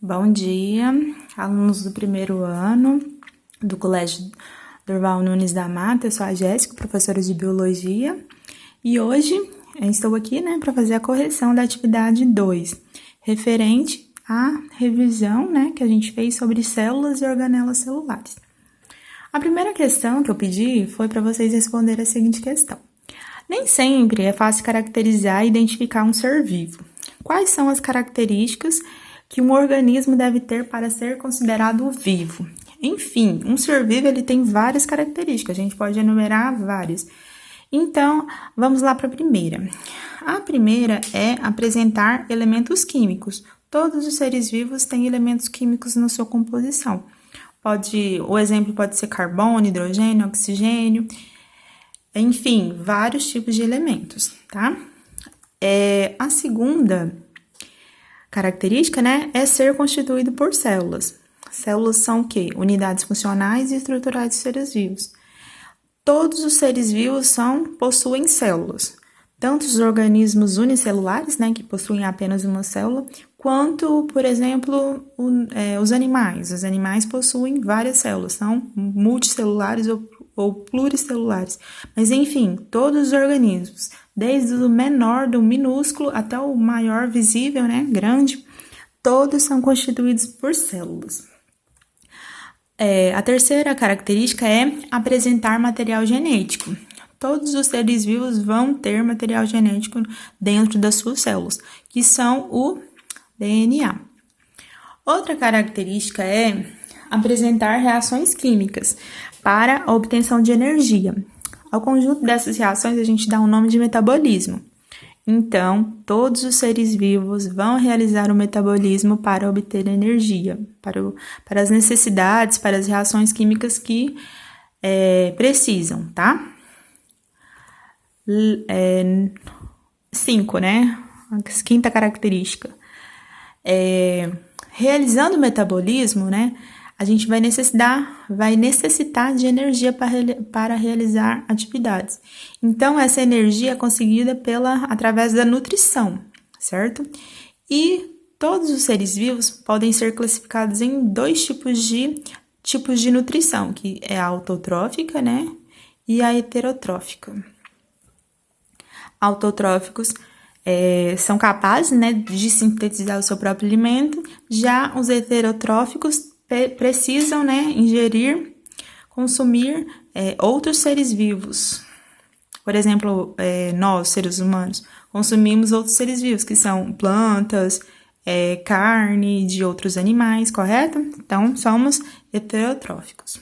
Bom dia, alunos do primeiro ano do Colégio Durval Nunes da Mata. Eu sou a Jéssica, professora de Biologia, e hoje eu estou aqui para fazer a correção da atividade 2, referente à revisão que a gente fez sobre células e organelas celulares. A primeira questão que eu pedi foi para vocês responderem a seguinte questão. Nem sempre é fácil caracterizar e identificar um ser vivo. Quais são as características que um organismo deve ter para ser considerado vivo? Enfim, um ser vivo ele tem várias características, a gente pode enumerar várias. Então, vamos lá para a primeira. A primeira é apresentar elementos químicos. Todos os seres vivos têm elementos químicos na sua composição. O exemplo pode ser carbono, hidrogênio, oxigênio, enfim, vários tipos de elementos, tá? A segunda característica, é ser constituído por células. Células são o quê? Unidades funcionais e estruturais de seres vivos. Todos os seres vivos possuem células. Tanto os organismos unicelulares, que possuem apenas uma célula, quanto, por exemplo, os animais. Os animais possuem várias células, são multicelulares ou pluricelulares. Mas, enfim, todos os organismos, desde o menor, do minúsculo, até o maior visível, grande, todos são constituídos por células. A terceira característica é apresentar material genético. Todos os seres vivos vão ter material genético dentro das suas células, que são o DNA. Outra característica é apresentar reações químicas para a obtenção de energia. Ao conjunto dessas reações a gente dá o nome de metabolismo. Então, todos os seres vivos vão realizar o metabolismo para obter energia, para as necessidades, para as reações químicas que precisam, tá? 5, A quinta característica. Realizando o metabolismo, a gente vai necessitar de energia para realizar atividades. Então, essa energia é conseguida através da nutrição, certo? E todos os seres vivos podem ser classificados em dois tipos de nutrição, que é a autotrófica, e a heterotrófica. Autotróficos são capazes, de sintetizar o seu próprio alimento, já os heterotróficos precisam, consumir outros seres vivos. Por exemplo, nós, seres humanos, consumimos outros seres vivos, que são plantas, carne de outros animais, correto? Então, somos heterotróficos.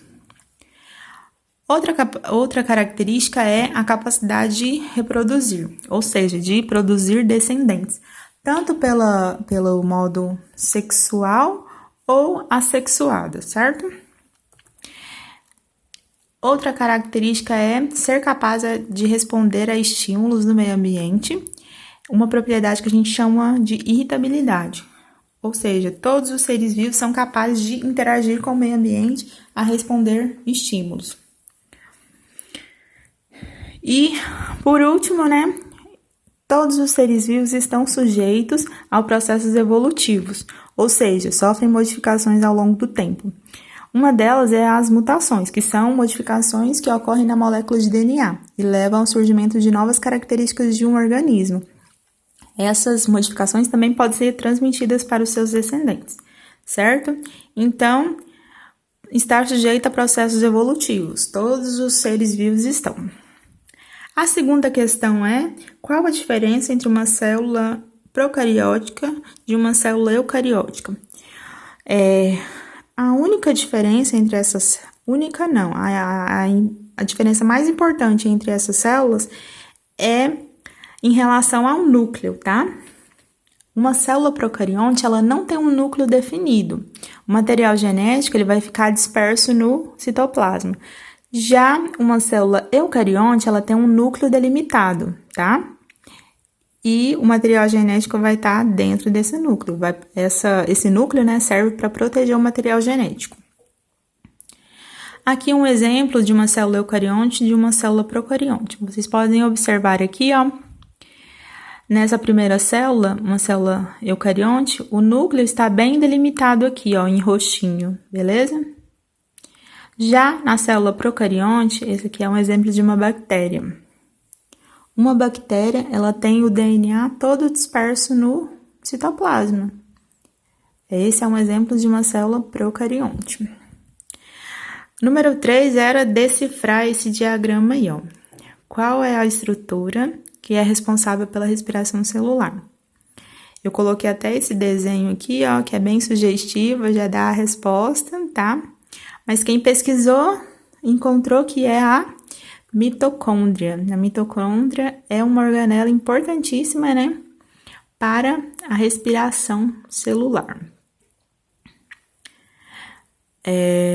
Outra característica é a capacidade de reproduzir, ou seja, de produzir descendentes, tanto pelo modo sexual ou assexuado, certo? Outra característica é ser capaz de responder a estímulos do meio ambiente, uma propriedade que a gente chama de irritabilidade. Ou seja, todos os seres vivos são capazes de interagir com o meio ambiente a responder estímulos. E, por último, todos os seres vivos estão sujeitos a processos evolutivos, ou seja, sofrem modificações ao longo do tempo. Uma delas é as mutações, que são modificações que ocorrem na molécula de DNA e levam ao surgimento de novas características de um organismo. Essas modificações também podem ser transmitidas para os seus descendentes, certo? Então, estar sujeito a processos evolutivos, todos os seres vivos estão. A segunda questão é: qual a diferença entre uma célula procariótica de uma célula eucariótica? A única diferença entre essas... Única não. A diferença mais importante entre essas células é em relação ao núcleo, tá? Uma célula procarionte, ela não tem um núcleo definido. O material genético, ele vai ficar disperso no citoplasma. Já uma célula eucarionte, ela tem um núcleo delimitado, tá? E o material genético vai estar dentro desse núcleo. Esse núcleo, serve para proteger o material genético. Aqui um exemplo de uma célula eucarionte e de uma célula procarionte. Vocês podem observar aqui, Nessa primeira célula, uma célula eucarionte, o núcleo está bem delimitado aqui, ó, em roxinho, beleza? Já na célula procarionte, esse aqui é um exemplo de uma bactéria. Uma bactéria, ela tem o DNA todo disperso no citoplasma. Esse é um exemplo de uma célula procarionte. Número 3 era decifrar esse diagrama aí, ó. Qual é a estrutura que é responsável pela respiração celular? Eu coloquei até esse desenho aqui, ó, que é bem sugestivo, já dá a resposta, tá? Mas quem pesquisou encontrou que é a mitocôndria. A mitocôndria é uma organela importantíssima, né, para a respiração celular.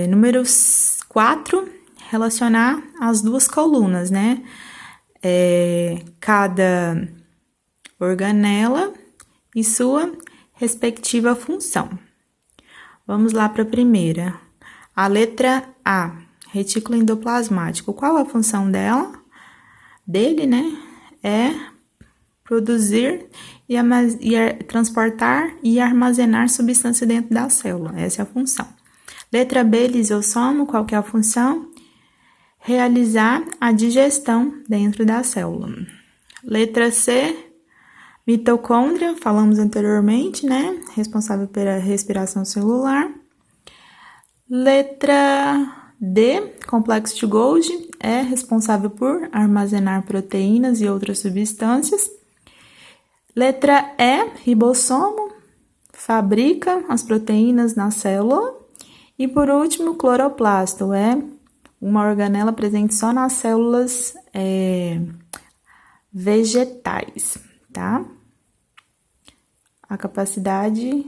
Número 4, relacionar as duas colunas, né? Cada organela e sua respectiva função. Vamos lá para a primeira. A letra A, retículo endoplasmático. Qual a função dele, né? É produzir e transportar e armazenar substância dentro da célula. Essa é a função. Letra B, lisossomo. Qual que é a função? Realizar a digestão dentro da célula. Letra C, mitocôndria. Falamos anteriormente, né? Responsável pela respiração celular. Letra D, complexo de Golgi, é responsável por armazenar proteínas e outras substâncias. Letra E, ribossomo, fabrica as proteínas na célula. E por último, cloroplasto, é uma organela presente só nas células vegetais, tá? A capacidade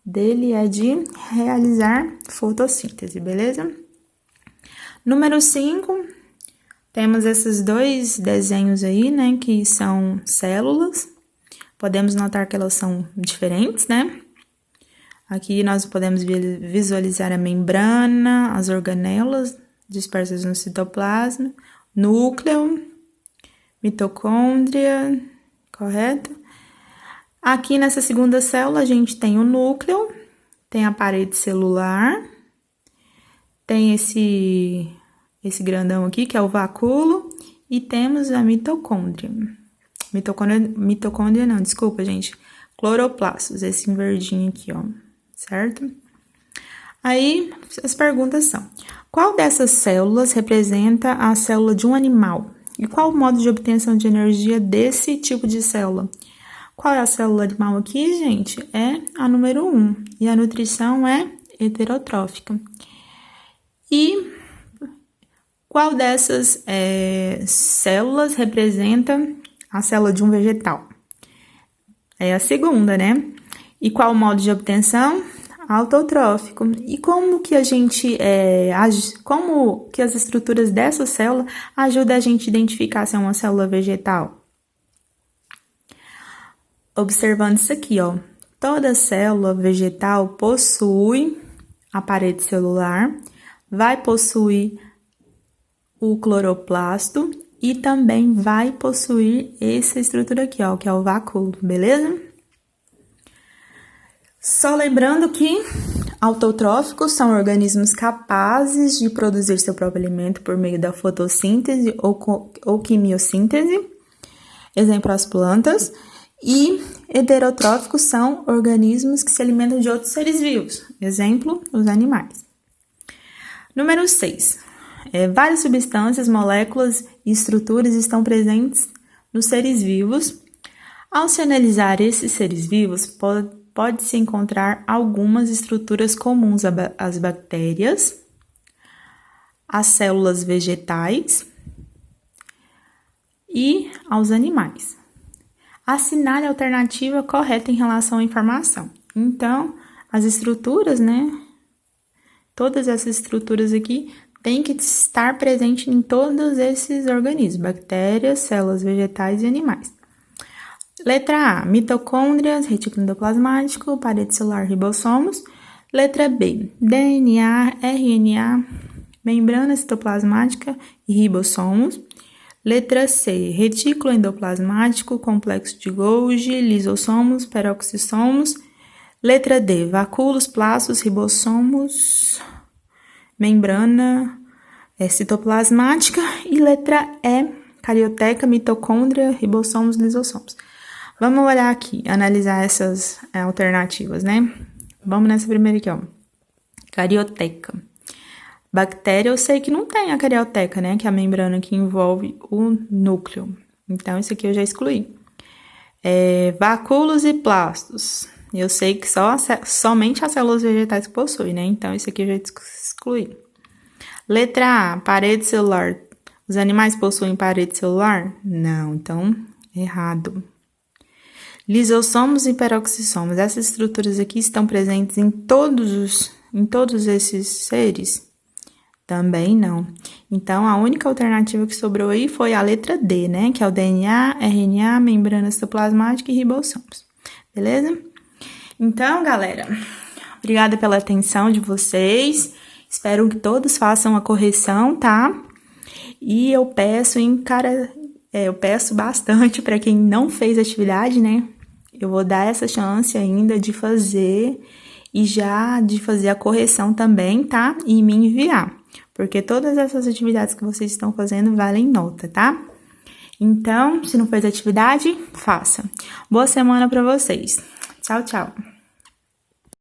dele é de realizar fotossíntese, beleza? Número 5, temos esses dois desenhos aí, né, que são células. Podemos notar que elas são diferentes, né? Aqui nós podemos visualizar a membrana, as organelas dispersas no citoplasma, núcleo, mitocôndria, correto? Aqui nessa segunda célula a gente tem o núcleo, tem a parede celular, tem esse grandão aqui que é o vacúolo e temos a mitocôndria. Mitocôndria não, desculpa, gente. Cloroplastos, esse verdinho aqui, ó, certo? Aí as perguntas são: qual dessas células representa a célula de um animal? E qual o modo de obtenção de energia desse tipo de célula? Qual é a célula animal aqui, gente? É a número 1. E a nutrição é heterotrófica. E qual dessas células representa a célula de um vegetal? É a segunda, né? E qual o modo de obtenção? Autotrófico. E como que a gente como que as estruturas dessa célula ajudam a gente a identificar se é uma célula vegetal? Observando isso aqui, ó, toda célula vegetal possui a parede celular, vai possuir o cloroplasto e também vai possuir essa estrutura aqui, ó, que é o vacúolo, beleza? Só lembrando que autotróficos são organismos capazes de produzir seu próprio alimento por meio da fotossíntese ou quimiossíntese, exemplo as plantas. E heterotróficos são organismos que se alimentam de outros seres vivos, exemplo, os animais. Número 6. Várias substâncias, moléculas e estruturas estão presentes nos seres vivos. Ao se analisar esses seres vivos, pode-se encontrar algumas estruturas comuns às bactérias, às células vegetais e aos animais. Assinale a alternativa correta em relação à informação. Então, as estruturas, né? Todas essas estruturas aqui têm que estar presentes em todos esses organismos, bactérias, células vegetais e animais. Letra A, mitocôndrias, retículo endoplasmático, parede celular, ribossomos. Letra B, DNA, RNA, membrana citoplasmática e ribossomos. Letra C, retículo endoplasmático, complexo de Golgi, lisossomos, peroxissomos. Letra D, vacúolos, plastos, ribossomos, membrana citoplasmática. E letra E, carioteca, mitocôndria, ribossomos, lisossomos. Vamos olhar aqui, analisar essas alternativas, né? Vamos nessa primeira aqui, ó. Carioteca. Bactéria, eu sei que não tem a carioteca, né? Que é a membrana que envolve o núcleo. Então, isso aqui eu já excluí. Vacúolos e plastos. Eu sei que somente as células vegetais que possuem, né? Então, isso aqui eu já excluí. Letra A, parede celular. Os animais possuem parede celular? Não, então, errado. Lisossomos e peroxissomos. Essas estruturas aqui estão presentes em todos esses seres? Também não. Então, a única alternativa que sobrou aí foi a letra D, né? Que é o DNA, RNA, membrana citoplasmática e ribossomos. Beleza? Então, galera, obrigada pela atenção de vocês. Espero que todos façam a correção, tá? E eu peço eu peço bastante para quem não fez atividade, né? Eu vou dar essa chance ainda de fazer e já de fazer a correção também, tá? E me enviar. Porque todas essas atividades que vocês estão fazendo valem nota, tá? Então, se não fez atividade, faça. Boa semana para vocês. Tchau, tchau.